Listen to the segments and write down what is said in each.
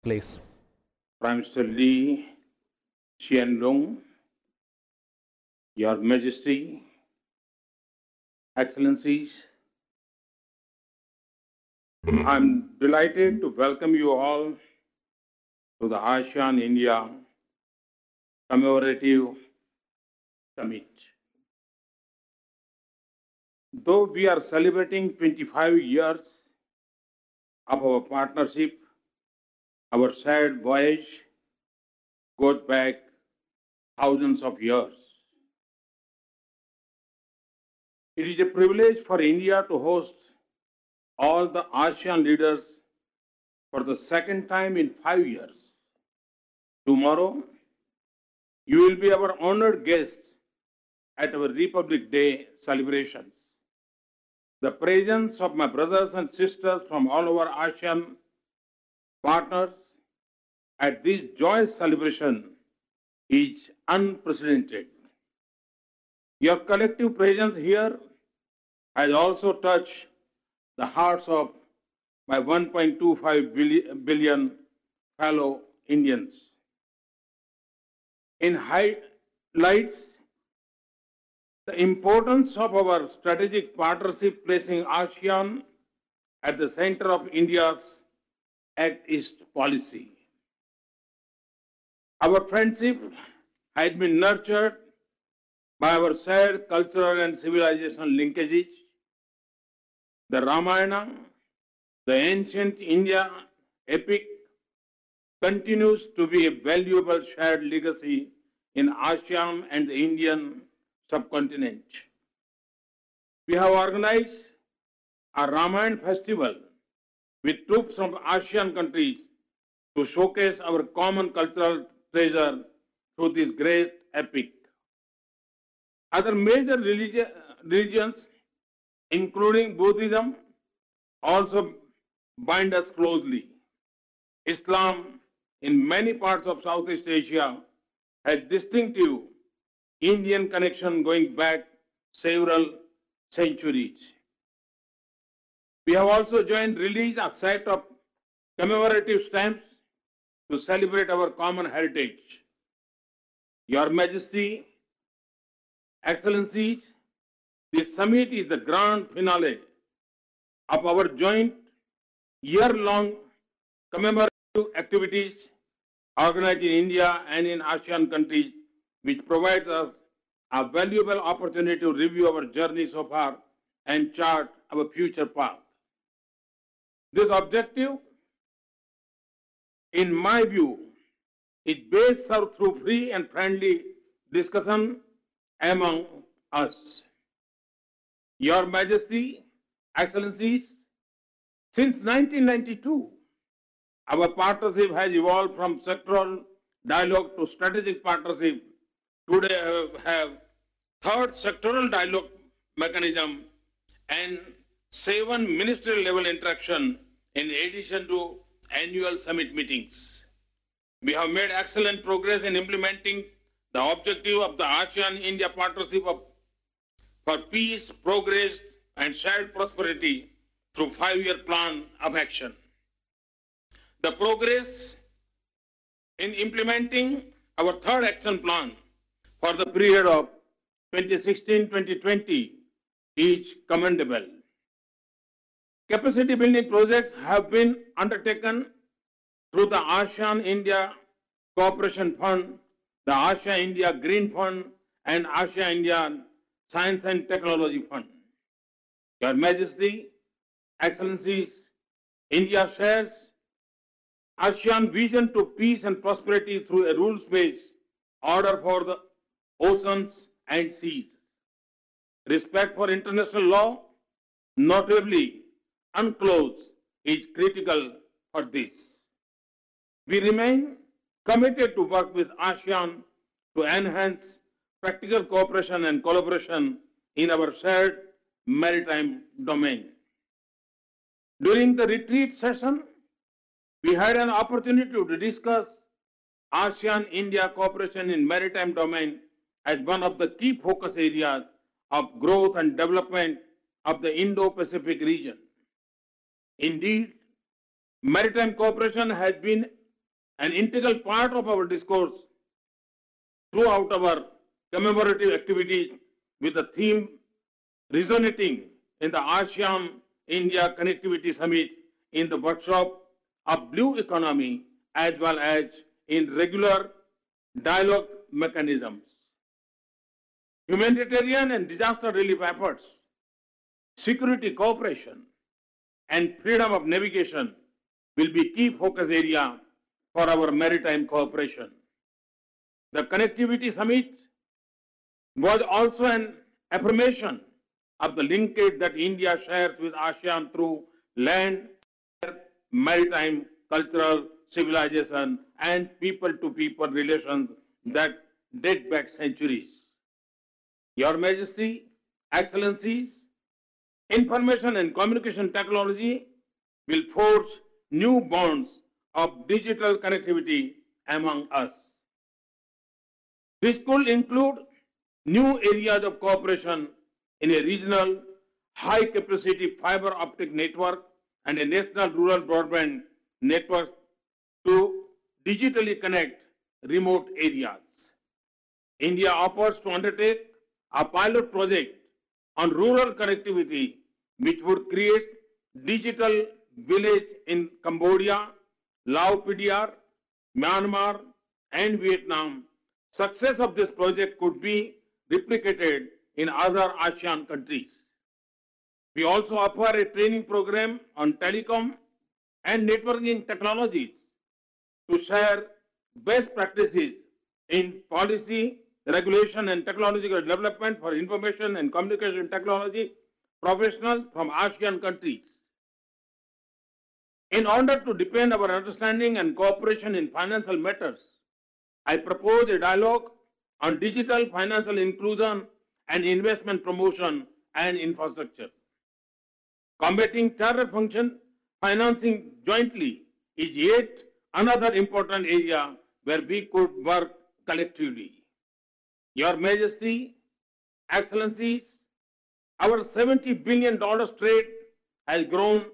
Please. Prime Minister Lee Hsien Loong, Your Majesty, Excellencies, I'm delighted to welcome you all to the ASEAN-India Commemorative Summit. Though we are celebrating 25 years of our partnership, our shared voyage goes back thousands of years. It is a privilege for India to host all the ASEAN leaders for the second time in 5 years. Tomorrow, you will be our honored guest at our Republic Day celebrations. The presence of my brothers and sisters from all over ASEAN partners at this joyous celebration is unprecedented. Your collective presence here has also touched the hearts of my 1.25 billion fellow Indians. In highlights the importance of our strategic partnership, placing ASEAN at the center of India's Act East policy. Our friendship has been nurtured by our shared cultural and civilization linkages. The Ramayana, the ancient India epic, continues to be a valuable shared legacy in ASEAN and the Indian subcontinent. We have organized a Ramayana festival with troops from ASEAN countries to showcase our common cultural treasure through this great epic. Other major religions, including Buddhism, also bind us closely. Islam, in many parts of Southeast Asia, has distinctive Indian connection going back several centuries. We have also joined release a set of commemorative stamps to celebrate our common heritage. Your Majesty, Excellencies, this summit is the grand finale of our joint year-long commemorative activities organized in India and in ASEAN countries, which provides us a valuable opportunity to review our journey so far and chart our future path. This objective, in my view, is best served through free and friendly discussion among us. Your Majesty, Excellencies, since 1992, our partnership has evolved from sectoral dialogue to strategic partnership. Today we have third sectoral dialogue mechanism and 7 ministerial level interaction in addition to annual summit meetings. We have made excellent progress in implementing the objective of the ASEAN-India partnership for peace, progress and shared prosperity through 5-year plan of action. The progress in implementing our third action plan for the period of 2016-2020 is commendable. Capacity building projects have been undertaken through the ASEAN-India Cooperation Fund, the ASEAN-India Green Fund, and ASEAN-India Science and Technology Fund. Your Majesty, Excellencies, India shares ASEAN vision to peace and prosperity through a rules-based order for the oceans and seas. Respect for international law, notably UNCLOS, is critical for this. We remain committed to work with ASEAN to enhance practical cooperation and collaboration in our shared maritime domain. During the retreat session, we had an opportunity to discuss ASEAN-India cooperation in maritime domain as one of the key focus areas of growth and development of the Indo-Pacific region. Indeed, maritime cooperation has been an integral part of our discourse throughout our commemorative activities with the theme resonating in the ASEAN-India Connectivity Summit in the workshop of Blue Economy as well as in regular dialogue mechanisms. Humanitarian and disaster relief efforts, security cooperation, and freedom of navigation will be key focus area for our maritime cooperation. The Connectivity Summit was also an affirmation of the linkage that India shares with ASEAN through land, maritime, cultural, civilization, and people-to-people relations that date back centuries. Your Majesty, Excellencies, information and communication technology will forge new bonds of digital connectivity among us. This could include new areas of cooperation in a regional high-capacity fiber optic network and a national rural broadband network to digitally connect remote areas. India offers to undertake a pilot project on rural connectivity which would create digital village in Cambodia, Laos, Myanmar, and Vietnam. Success of this project could be replicated in other ASEAN countries. We also offer a training program on telecom and networking technologies to share best practices in policy, regulation, and technological development for information and communication technology professionals from ASEAN countries. In order to deepen our understanding and cooperation in financial matters, I propose a dialogue on digital financial inclusion and investment promotion and infrastructure. Combating terror financing jointly is yet another important area where we could work collectively. Your Majesty, Excellencies, our $70 billion trade has grown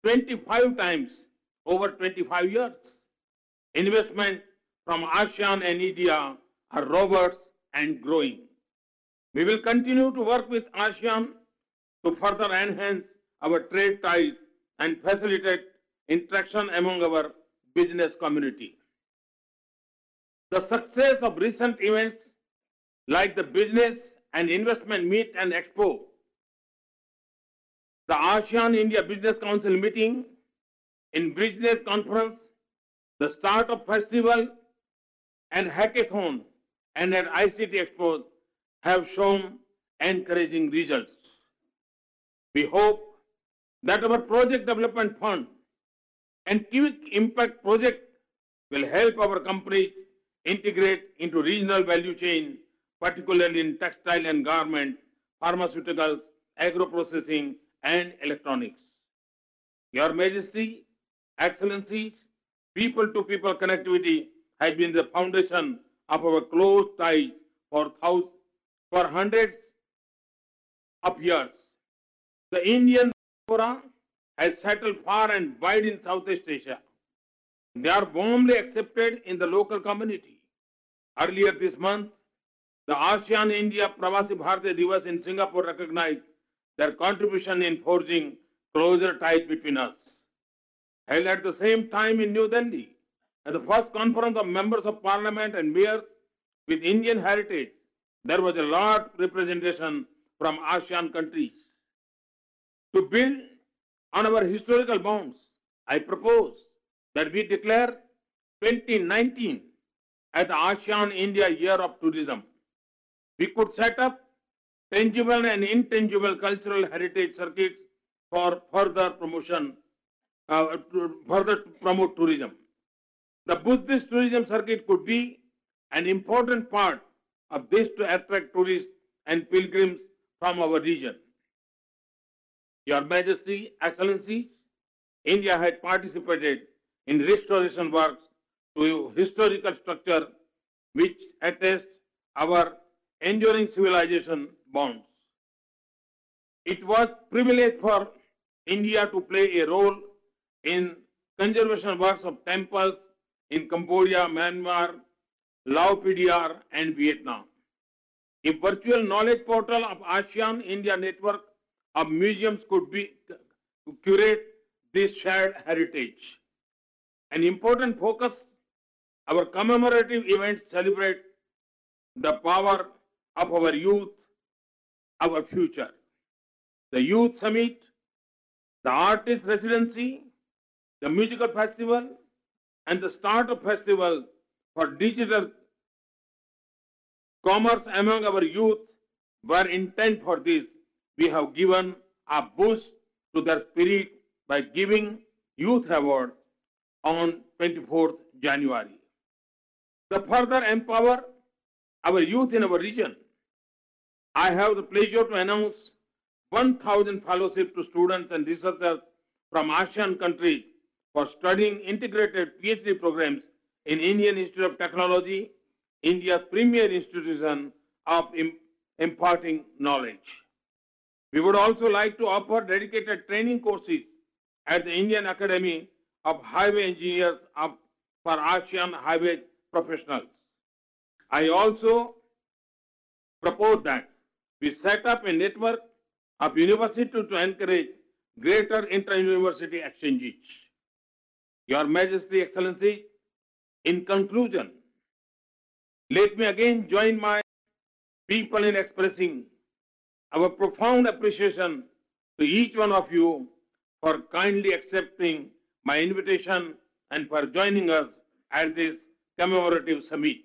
25 times over 25 years. Investment from ASEAN and India are robust and growing. We will continue to work with ASEAN to further enhance our trade ties and facilitate interaction among our business community. The success of recent events like the Business and Investment Meet and Expo, the ASEAN-India Business Council meeting, in Business Conference, the Startup Festival and Hackathon, and at ICT Expo have shown encouraging results. We hope that our Project Development Fund and Quick Impact Project will help our companies integrate into regional value chain, particularly in textile and garment, pharmaceuticals, agro-processing, and electronics. Your Majesty, Excellencies, people-to-people connectivity has been the foundation of our close ties for hundreds of years. The Indian diaspora has settled far and wide in Southeast Asia. They are warmly accepted in the local community. Earlier this month, the ASEAN-India Pravasi Bharatiya Divas in Singapore recognized their contribution in forging closer ties between us. Held at the same time in New Delhi, at the first conference of members of parliament and mayors with Indian heritage, there was a large representation from ASEAN countries. To build on our historical bonds, I propose that we declare 2019 as the ASEAN-India Year of Tourism. We could set up tangible and intangible cultural heritage circuits for further promotion, to promote tourism. The Buddhist tourism circuit could be an important part of this to attract tourists and pilgrims from our region. Your Majesty, Excellencies, India had participated in restoration works to historical structure which attest our enduring civilization bonds. It was a privilege for India to play a role in conservation works of temples in Cambodia, Myanmar, Laos, PDR, and Vietnam. A virtual knowledge portal of ASEAN-India network of museums could be to curate this shared heritage. An important focus, our commemorative events celebrate the power of our youth, our future. The Youth Summit, the Artist Residency, the Musical Festival, and the Startup Festival for Digital Commerce among our youth were intent for this. We have given a boost to their spirit by giving Youth Award on 24th January. To further empower our youth in our region, I have the pleasure to announce 1,000 fellowship to students and researchers from ASEAN countries for studying integrated PhD programs in Indian Institute of Technology, India's premier institution of imparting knowledge. We would also like to offer dedicated training courses at the Indian Academy of Highway Engineers for ASEAN highway professionals. I also propose that we set up a network of universities to encourage greater inter-university exchanges. Your Majesty, Excellency, in conclusion, let me again join my people in expressing our profound appreciation to each one of you for kindly accepting my invitation and for joining us at this commemorative summit.